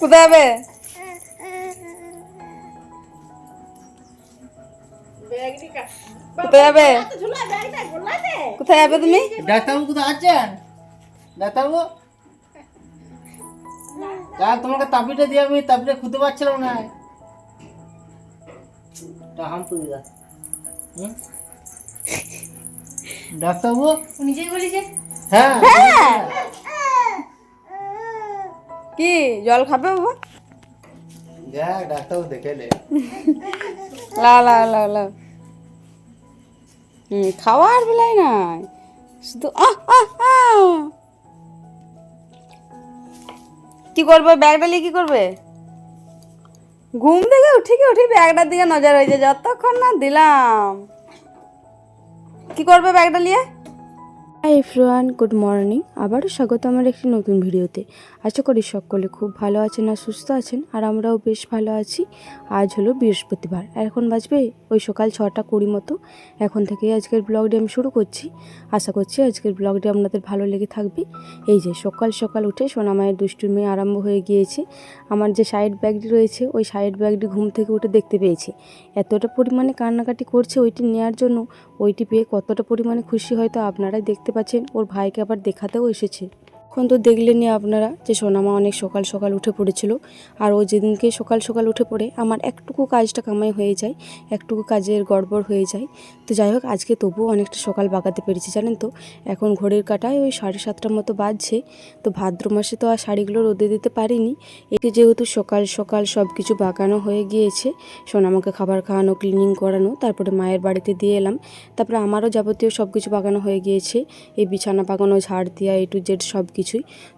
কোথায় যাবে? কোথায় যাবে? কোথায় যাবে তুমি? ডাক্তারবাবু কোথায় আছেন? ডাক্তারবাবু তোমাকে তাবিটা দিয়ে আমি তাবিটা খুঁজতে পারছিলাম না। ডাক্তারবাবু নিজেই বলেছে। হ্যাঁ হ্যাঁ। কি জল খাবে বাবা? দেখ ডাক্তারবাবু দেখে নে। লা লা লা লা। খাওয়ার বেলায় নাই, শুধু কি করবে? ব্যাগটা নিয়ে কি করবে? ঘুম থেকে উঠি ব্যাগটার দিকে নজর হয়েছে যতক্ষণ না দিলাম। কি করবে ব্যাগটা নিয়ে? Hi everyone, good morning. আবারও স্বাগত আমার একটি নতুন ভিডিওতে। আশা করি সকলে খুব ভালো আছেন আর সুস্থ আছেন, আর আমরাও বেশ ভালো আছি। আজ হলো বৃহস্পতিবার, আর এখন বাজবে ওই সকাল 6:20 মতো। এখন থেকেই আজকের ব্লগটি আমি শুরু করছি। আশা করছি আজকের ব্লগটি আপনাদের ভালো লেগে থাকবে। এই যে সকাল সকাল উঠে সোনামায়ের দুষ্টুমি আরম্ভ হয়ে গিয়েছে। আমার যে সাইড ব্যাগটি রয়েছে, ওই সাইড ব্যাগটি ঘুম থেকে উঠে দেখতে পেয়েছি। এতটা পরিমাণে কান্নাকাটি করছে ওইটি নেওয়ার জন্য। ওইটি পেয়ে কতটা পরিমাণে খুশি হয়তো আপনারাই দেখতে পাচ্ছেন। ওর ভাইকে আবার দেখাতেও এসেছে। এখন তো দেখলেনই আপনারা যে সোনামা অনেক সকাল সকাল উঠে পড়েছিল। আর ও যেদিনকে সকাল সকাল উঠে পড়ে আমার একটুকু কাজটা কামাই হয়ে যায়, একটুকু কাজের গড়বড় হয়ে যায়। তো যাই হোক, আজকে তবুও অনেকটা সকাল বাগাতে পেরেছি জানেন তো। এখন ঘড়ির কাঁটায় ওই 7:30 মতো বাজছে। তো ভাদ্র মাসে তো আর শাড়িগুলো রোদে দিতে পারিনি। এটি যেহেতু সকাল সকাল সব কিছু বাগানো হয়ে গিয়েছে, সোনামাকে খাবার খাওয়ানো, ক্লিনিং করানো, তারপরে মায়ের বাড়িতে দিয়ে এলাম। তারপরে আমারও যাবতীয় সব কিছু বাগানো হয়ে গিয়েছে, এই বিছানা বাগানো, ঝাড় দেওয়া, A to Z সব কিছুই।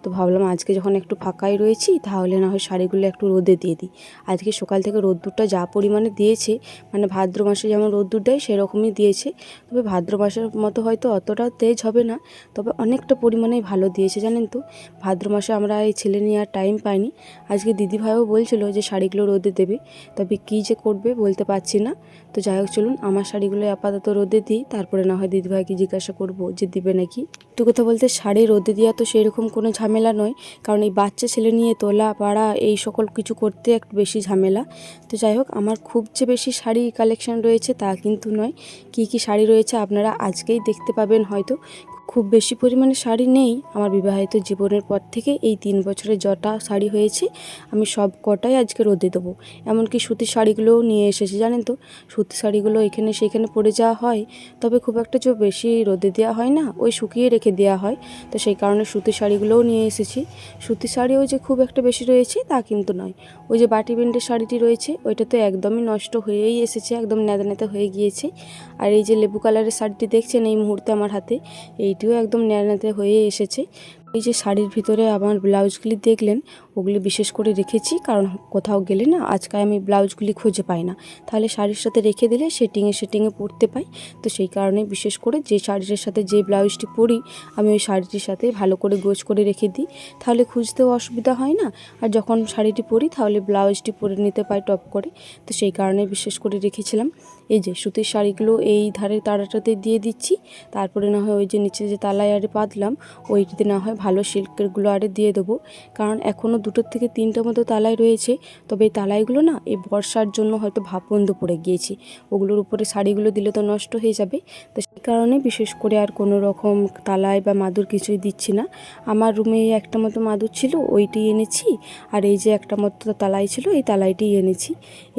তো ভাবলাম আজকে যখন একটু ফাঁকাই রয়েছি, তাহলে না হয় শাড়িগুলো একটু রোদে দিয়ে দিই। আজকে সকাল থেকে রোদ্দুরটা যা পরিমাণে দিয়েছে, মানে ভাদ্র মাসে যেমন রোদ্দুর দেয় সেরকমই দিয়েছে। তবে ভাদ্র মাসের মতো হয়তো অতটা তেজ হবে না, তবে অনেকটা পরিমাণেই ভালো দিয়েছে জানেন তো। ভাদ্র মাসে আমরা এই ছেলে নিয়ে আর টাইম পাইনি। আজকে দিদিভাইও বলছিল যে শাড়িগুলো রোদে দেবে, তবে কী যে করবে বলতে পারছি না। তো যাই হোক, চলুন আমার শাড়িগুলো আপাতত রোদে দিই, তারপরে না হয় দিদিভাইকে জিজ্ঞাসা করবো যে দিবে নাকি। একটু কথা বলতে, শাড়ি রোদে দেওয়া তো সেরকম কোনো ঝামেলা নয়, কারণ এই বাচ্চা ছেলে নিয়ে তোলা পাড়া এই সকল কিছু করতে একটু বেশি ঝামেলা। তো যাই হোক, আমার খুব যে বেশি শাড়ি কালেকশন রয়েছে তা কিন্তু নয়। কি কি শাড়ি রয়েছে আপনারা আজকেই দেখতে পাবেন হয়তো। খুব বেশি পরিমাণে শাড়ি নেই। আমার বিবাহিত জীবনের পর থেকে এই 3 বছরে যটা শাড়ি হয়েছে আমি সব কটাই আজকে রোদে দেবো। এমনকি সুতির শাড়িগুলোও নিয়ে এসেছি জানেন তো। সুতির শাড়িগুলো এখানে সেখানে পরে যাওয়া হয়, তবে খুব একটা যে বেশি রোদে দেওয়া হয় না, ওই শুকিয়ে রেখে দেওয়া হয়। তো সেই কারণে সুতির শাড়িগুলোও নিয়ে এসেছি। সুতির শাড়িও যে খুব একটা বেশি রয়েছে তা কিন্তু নয়। ওই যে বাটি প্রিন্টের শাড়িটি রয়েছে ওইটা তো একদমই নষ্ট হয়েই এসেছে, একদম নেদা নেদা হয়ে গিয়েছে। আর এই যে লেবু কালারের শাড়িটি দেখছেন এই মুহূর্তে আমার হাতে, এইটিও একদম নেদা নেদা হয়ে এসেছে। এই যে শাড়ির ভিতরে আমার ব্লাউজগুলি দেখলেন, ওগুলি বিশেষ করে রেখেছি, কারণ কোথাও গেলে না আজকে আমি ব্লাউজগুলি খুঁজে পাই না, তাহলে শাড়ির সাথে রেখে দিলে সেটিংয়ে পরতে পাই। তো সেই কারণে বিশেষ করে যে শাড়িটার সাথে যে ব্লাউজটি পরি আমি ওই শাড়িটির সাথে ভালো করে গোছ করে রেখে দিই, তাহলে খুঁজতেও অসুবিধা হয় না। আর যখন শাড়িটি পরি তাহলে ব্লাউজটি পরে নিতে পাই টপ করে। তো সেই কারণে বিশেষ করে রেখেছিলাম। এই যে সুতির শাড়িগুলো এই ধারে তারাটাতে দিয়ে দিচ্ছি, তারপরে না হয় ওই যে নিচে যে তালায় আরে পাতলাম ওইটিতে না হয় ভালো সিল্কেরগুলো আরে দিয়ে দেবো, কারণ এখনও 2 থেকে 3টা মতো তালাই রয়েছে। তবে এই তালাইগুলো না এই বর্ষার জন্য হয়তো ভাপবন্ধ পড়ে গিয়েছি, ওগুলোর উপরে শাড়িগুলো দিলে তো নষ্ট হয়ে যাবে। তো সেই কারণে বিশেষ করে আর কোনো রকম তালাই বা মাদুর কিছুই দিচ্ছি না। আমার রুমে একটা মতো মাদুর ছিল, ওইটি এনেছি। আর এই যে একটা মতো তালাই ছিল, এই তালাইটি এনেছি।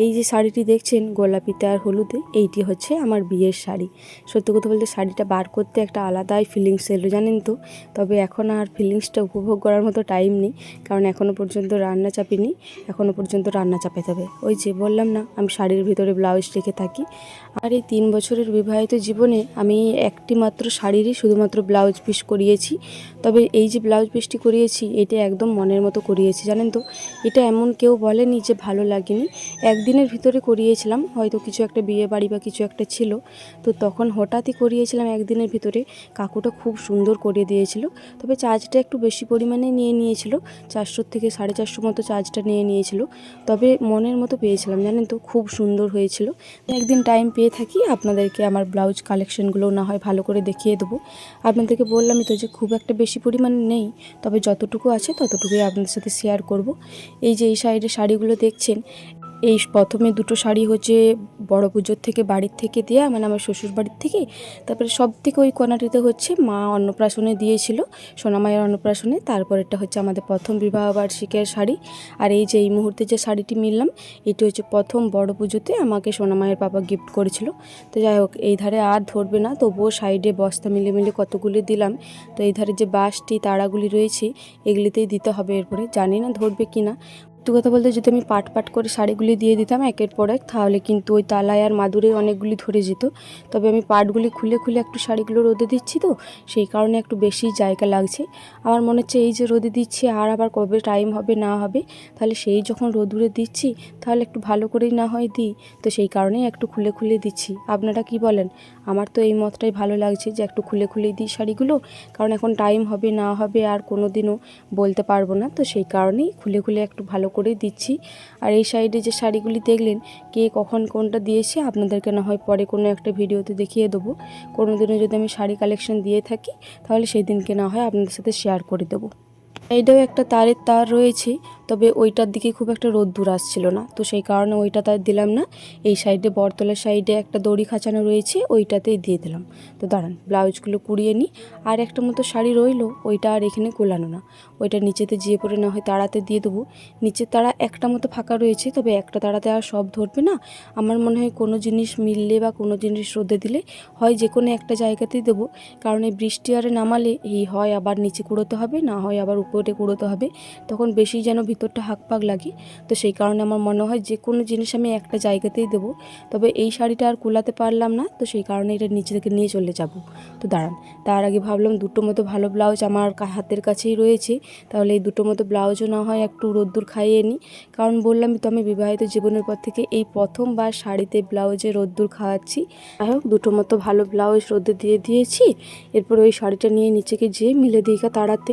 এই যে শাড়িটি দেখছেন গোলাপিতে আর হলুদে, এইটি হচ্ছে আমার বিয়ের শাড়ি। সত্যি কথা বলতে শাড়িটা বার করতে একটা আলাদাই ফিলিংস এলো জানেন তো। তবে এখন আর ফিলিংসটা উপভোগ করার মতো টাইম নেই, কারণ এখনও পর্যন্ত রান্না চাপিনি, এখনও পর্যন্ত রান্না চাপাতে হবে। ওই যে বললাম না আমি শাড়ির ভিতরে ব্লাউজ রেখে থাকি। আর এই 3 বছরের বিবাহিত জীবনে আমি একটি মাত্র শাড়িরই শুধুমাত্র ব্লাউজ পিস করিয়েছি। তবে এই যে ব্লাউজ পিসটি করিয়েছি এটা একদম মনের মতো করিয়েছি জানেন তো। এটা এমন কেউ বলেনি যে ভালো লাগেনি। একদিনের ভিতরে করিয়েছিলাম, হয়তো কিছু একটা বিয়ে বাড়ি বা কিছু একটা ছিল, তো তখন হঠাৎই করিয়েছিলাম একদিনের ভিতরে। কাকুটা খুব সুন্দর করিয়ে দিয়েছিল। তবে চার্জটা একটু বেশি পরিমাণে নিয়ে নিয়েছিল, 400 থেকে 450 মতো চার্জটা নিয়ে নিয়েছিল। তবে মনের মতো পেয়েছিলাম জানেন তো, খুব সুন্দর হয়েছিল। একদিন টাইম পেয়ে থাকি আপনাদেরকে আমার ব্লাউজ কালেকশনগুলো না হয় ভালো করে দেখিয়ে দেবো। আপনাদেরকে বললামই তো যে খুব একটা বেশি পরিমাণে নেই, তবে যতটুকু আছে ততটুকুই আপনাদের সাথে শেয়ার করব। এই যে এই সাইডে শাড়িগুলো দেখছেন, এই প্রথমে দুটো শাড়ি হচ্ছে বড় পুজোর থেকে বাড়ির থেকে দেওয়া, মানে আমার শ্বশুর বাড়ির থেকে। তারপরে সব থেকে ওই কোনাটিতে হচ্ছে মা অন্নপ্রাশনে দিয়েছিল, সোনামায়ের অন্নপ্রাশনে। তারপরেরটা হচ্ছে আমাদের প্রথম বিবাহবার্ষিকের শাড়ি। আর এই যে এই মুহূর্তে যে শাড়িটি মিললাম, এটি হচ্ছে প্রথম বড় পুজোতে আমাকে সোনামায়ের বাবা গিফট করেছিল। তো যাই হোক, এই ধারে আর ধরবে না, তবুও সাইডে বস্তা মিলে মিলে কতগুলি দিলাম। তো এই ধারে যে বাঁশটি তারাগুলি রয়েছে, এগুলিতেই দিতে হবে এরপরে, জানি না ধরবে কি না। সত্যি কথা বলতে যদি আমি পাট পাট করে শাড়িগুলি দিয়ে দিতাম একের পর এক, তাহলে কিন্তু ওই তালায় আর মাদুরে অনেকগুলি ধরে যেত। তবে আমি পাটগুলি খুলে খুলে একটু শাড়িগুলো রোদে দিচ্ছি, তো সেই কারণে একটু বেশি জায়গা লাগছে। আমার মনে হচ্ছে এই যে রোদে দিচ্ছি আর আবার কবে টাইম হবে না হবে, তাহলে সেই যখন রোদুরে দিচ্ছি তাহলে একটু ভালো করেই না হয় দিই। তো সেই কারণেই একটু খুলে খুলে দিচ্ছি। আপনারা কি বলেন? আমার তো এই মতটাই ভালো লাগছে যে একটু খুলে খুলে দিই শাড়িগুলো, কারণ এখন টাইম হবে না হবে আর কোনো দিনও বলতে পারবো না। তো সেই কারণেই খুলে খুলে একটু ভালো করে দিচ্ছি। আর এই সাইডে যে শাড়িগুলি দেখলেন, কে কখন কোনটা দিয়েছে আপনাদেরকে না হয় পরে কোনো একটা ভিডিওতে দেখিয়ে দেবো। কোনো দিনও যদি আমি শাড়ি কালেকশন দিয়ে থাকি তাহলে সেই দিনকে না হয় আপনাদের সাথে শেয়ার করে দেবো। এইটাও একটা তারের তার রয়েছে, তবে ওইটার দিকে খুব একটা রোদ্দুর আসছিল না, তো সেই কারণে ওইটা তার দিলাম না। এই সাইডে বরতলার সাইডে একটা দড়ি খাঁচানো রয়েছে, ওইটাতেই দিয়ে দিলাম। তো দাঁড়ান ব্লাউজগুলো কুড়িয়ে নিই। আর একটা মতো শাড়ি রইলো, ওইটা আর এখানে কোলানো না, ওইটা নিচেতে যেয়ে পরে না হয় তাড়াতে দিয়ে দেবো। নিচের তারা একটা মতো ফাঁকা রয়েছে, তবে একটা তাড়াতে আর সব ধরবে না। আমার মনে হয় কোনো জিনিস মিললে বা কোনো জিনিস রোদে দিলে হয় যে কোনো একটা জায়গাতেই দেবো, কারণ এই বৃষ্টি আরে নামালে এই হয় আবার নিচে কুড়োতে হবে, না হয় আবার উপরে কুড়োতে হবে, তখন বেশি যেন ভিতরটা হাঁকপাক লাগে। তো সেই কারণে আমার মনে হয় যে কোনো জিনিস আমি একটা জায়গাতেই দেবো। তবে এই শাড়িটা আর কুলাতে পারলাম না, তো সেই কারণে এটা নিচে থেকে নিয়ে চলে যাব। তো দাঁড়ান, তার আগে ভাবলাম দুটো মতো ভালো ব্লাউজ আমার হাতের কাছেই রয়েছে, তাহলে এই দুটো মতো ব্লাউজও না হয় একটু রোদ্দুর খাইয়ে নিই। কারণ বললামই তো আমি বিবাহিত জীবনের পর থেকে এই প্রথমবার শাড়িতে ব্লাউজে রোদ্দুর খাওয়াচ্ছি। যাই হোক, দুটো মতো ভালো ব্লাউজ রোদে দিয়ে দিয়েছি। এরপর ওই শাড়িটা নিয়ে নিচেকে যেয়ে মিলে দিইকা তাড়াতে।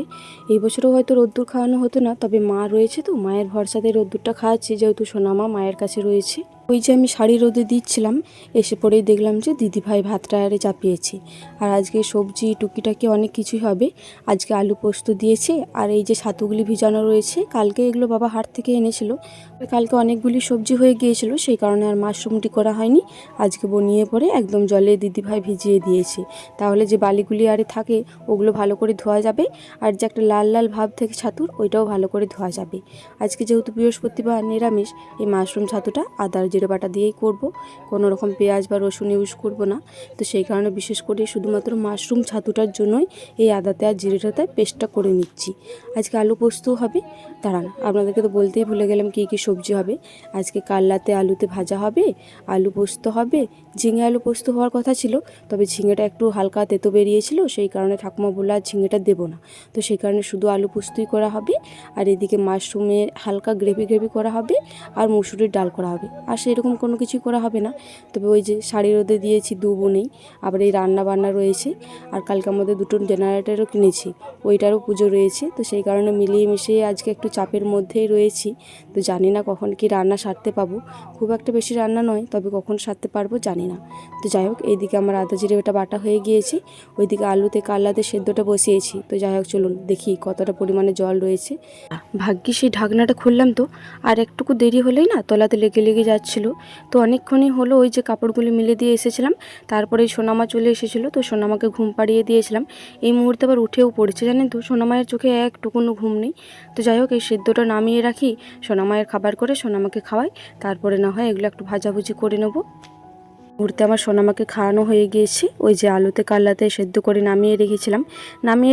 এই বছরও হয়তো রোদ্দুর খাওয়ানো হতো না, তবে মা রয়েছে তো মায়ের ভরসাতে রোদ্দুরটা খাওয়াচ্ছি, যেহেতু সোনামা মায়ের কাছে রয়েছে। ওই যে আমি শাড়ি রোদে দিচ্ছিলাম, এসে পরেই দেখলাম যে দিদিভাই ভাতটা আরে চাপিয়েছে। আর আজকে সবজি টুকিটাকি অনেক কিছুই হবে। আজকে আলু পোস্ত দিয়েছে, আর এই যে ছাতুগুলি ভিজানো রয়েছে, কালকে এগুলো বাবা হাট থেকে এনেছিল। কালকে অনেকগুলি সবজি হয়ে গিয়েছিল, সেই কারণে আর মাশরুমটি করা হয়নি। আজকে বনিয়ে পরে একদম জলে দিদিভাই ভিজিয়ে দিয়েছে, তাহলে যে বালিগুলি আরে থাকে ওগুলো ভালো করে ধোয়া যাবে। আর যে একটা লাল লাল ভাব থেকে ছাতুর, ওইটাও ভালো করে ধোয়া যাবে। আজকে যেহেতু বৃহস্পতিবার নিরামিষ, এই মাশরুম ছাতুটা আদা জিরে বাটা দিয়েই করব, কোনো রকম পেঁয়াজ বা রসুন ইউজ করব না। তো সেই কারণে বিশেষ করে শুধুমাত্র মাশরুম ছাতুটার জন্যই এই আদাতে আর জিরেটাতে পেস্টটা করে নিচ্ছি। আজকে আলু পোস্তও হবে। দাঁড়ান, আপনাদেরকে তো বলতেই ভুলে গেলাম কী কী সবজি হবে। আজকে কাল্লাতে আলুতে ভাজা হবে, আলু পোস্ত হবে, ঝিঙে আলু পোস্ত হওয়ার কথা ছিল, তবে ঝিঙেটা একটু হালকা তেতো বেরিয়েছিল, সেই কারণে ঠাকুমা বললো আর ঝিঙেটা দেবো না। তো সেই কারণে শুধু আলু পোস্তই করা হবে। আর এদিকে মাশরুমের হালকা গ্রেভি গ্রেভি করা হবে, আর মুসুরির ডাল করা হবে। আর সেরকম কোনো কিছুই করা হবে না। তবে ওই যে শাড়ি রোদে দিয়েছি দু বোনেই, আবার এই রান্না বান্না রয়েছে। আর কালকে আমাদের দুটো জেনারেটারও কিনেছি, ওইটারও পুজো রয়েছে। তো সেই কারণে মিলিয়ে মিশিয়ে আজকে একটু চাপের মধ্যেই রয়েছি। তো জানি না কখন কি রান্না সারতে পাবো, খুব একটা বেশি রান্না নয়, তবে কখন সারতে পারবো জানি না। তো যাই হোক, এইদিকে আমার আদা জিরে বাটা বাটা হয়ে গিয়েছে, ওইদিকে আলুতে কাল্লাতে সেদ্ধটা বসিয়েছি। তো যাই হোক, চলুন দেখি কতটা পরিমাণে জল রয়েছে। ভাগ্যিস সেই ঢাকনাটা খুললাম, তো আর একটুকু দেরি হলেই না তলাতে লেগে লেগে যাচ্ছিলো। তো অনেকক্ষণই হলো ওই যে কাপড়গুলি মিলে দিয়ে এসেছিলাম, তারপরে সোনামা চলে এসেছিলো, তো সোনামাকে ঘুম পাড়িয়ে দিয়েছিলাম। এই মুহূর্তে আবার উঠেও পড়েছে জানেন তো, সোনামায়ের চোখে একটুকুনো ঘুম নেই। তো যাই হোক, এই সেদ্ধটা নামিয়ে রাখি, সোনামায়ের খাবার করে সোনামাকে খাওয়াই, তারপরে না হয় এগুলো একটু ভাজাভুজি করে নেবো। মুহূর্তে আমার সোনামাকে খাওয়ানো হয়ে গিয়েছে। ওই যে আলুতে কাল্লাতে সেদ্ধ করে নামিয়ে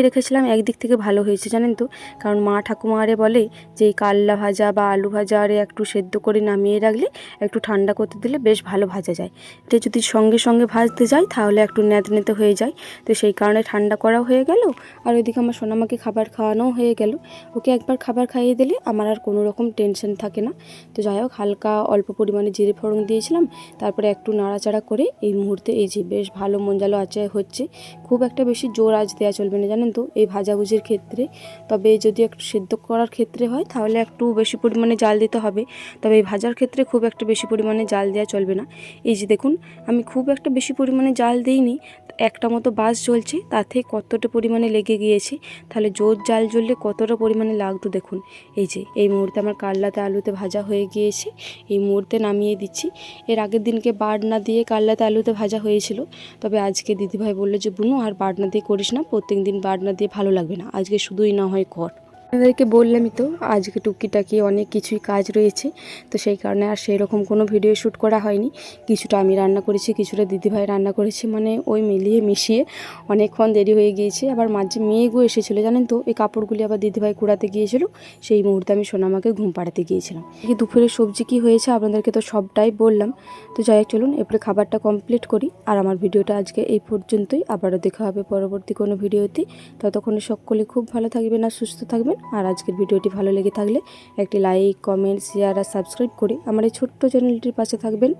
রেখেছিলাম একদিক থেকে ভালো হয়েছে জানেন তো, কারণ মা ঠাকুমা আরে বলে যে এই কাল্লা ভাজা বা আলু ভাজা আরে একটু সেদ্ধ করে নামিয়ে রাখলে একটু ঠান্ডা করতে দিলে বেশ ভালো ভাজা যায়। এটা যদি সঙ্গে সঙ্গে ভাজতে যাই তাহলে একটু ন্যাতে হয়ে যায়। তো সেই কারণে ঠান্ডা করাও হয়ে গেল, আর ওইদিকে আমার সোনামাকে খাবার খাওয়ানোও হয়ে গেল। ওকে একবার খাবার খাইয়ে দিলে আমার আর কোনো রকম টেনশন থাকে না। তো যাই হোক, হালকা অল্প পরিমাণে জিরে ফোড়ন দিয়েছিলাম, তারপরে একটু নাড়াচাড়া নাড়াচাড়া করে এই মুহূর্তে এই যে বেশ ভালো মঞ্জালো আঁচে হচ্ছে। খুব একটা বেশি জোর আঁচ দেওয়া চলবে না জানেন তো এই ভাজাভুজির ক্ষেত্রে। তবে যদি একটু সেদ্ধ করার ক্ষেত্রে হয় তাহলে একটু বেশি পরিমাণে জাল দিতে হবে, তবে এই ভাজার ক্ষেত্রে খুব একটা বেশি পরিমাণে জাল দেওয়া চলবে না। এই যে দেখুন আমি খুব একটা বেশি পরিমাণে জাল দিইনি, একটা মতো বাস জ্বলছে, তাতে কতটা পরিমাণে লেগে গিয়েছে। তাহলে জোর জাল জ্বললে কতটা পরিমাণে লাগতো দেখুন। এই যে এই মুহূর্তে আমার কাল্লাতে আলুতে ভাজা হয়ে গিয়েছে, এই মুহূর্তে নামিয়ে দিচ্ছি। এর আগের দিনকে বাটনা দিয়ে কাল্লাতে আলুতে ভাজা হয়েছিল, তবে আজকে দিদিভাই বললো যে বুনু আর বাটনা দিয়ে করিস না, প্রত্যেক দিন বাটনা দিয়ে ভালো লাগবে না, আজকে শুধুই না হয় কর। আপনাদেরকে বললামই তো আজকে টুকিটাকি অনেক কিছুই কাজ রয়েছে, তো সেই কারণে আর সেই রকম কোনো ভিডিও শ্যুট করা হয়নি। কিছুটা আমি রান্না করেছি, কিছুটা দিদিভাই রান্না করেছি, মানে ওই মিলিয়ে মিশিয়ে অনেকক্ষণ দেরি হয়ে গিয়েছে। আবার মাঝে মেয়েগো এসেছিলো জানেন তো, এই কাপড়গুলি আবার দিদিভাই কুড়াতে গিয়েছিল, সেই মুহূর্তে আমি সোনামাকে ঘুম পাড়াতে গিয়েছিলাম। এই দুপুরের সবজি কী হয়েছে আপনাদেরকে তো সবটাই বললাম। তো যাই হোক চলুন এরপরে খাবারটা কমপ্লিট করি। আর আমার ভিডিওটা আজকে এই পর্যন্তই, আবারও দেখা হবে পরবর্তী কোনো ভিডিওতে। ততক্ষণে সকলে খুব ভালো থাকবেন আর সুস্থ থাকবেন। আর আজকের ভিডিওটি ভালো লেগে থাকলে একটি লাইক, কমেন্ট, শেয়ার আর সাবস্ক্রাইব করে আমার এই ছোট্ট চ্যানেলটির পাশে থাকবেন।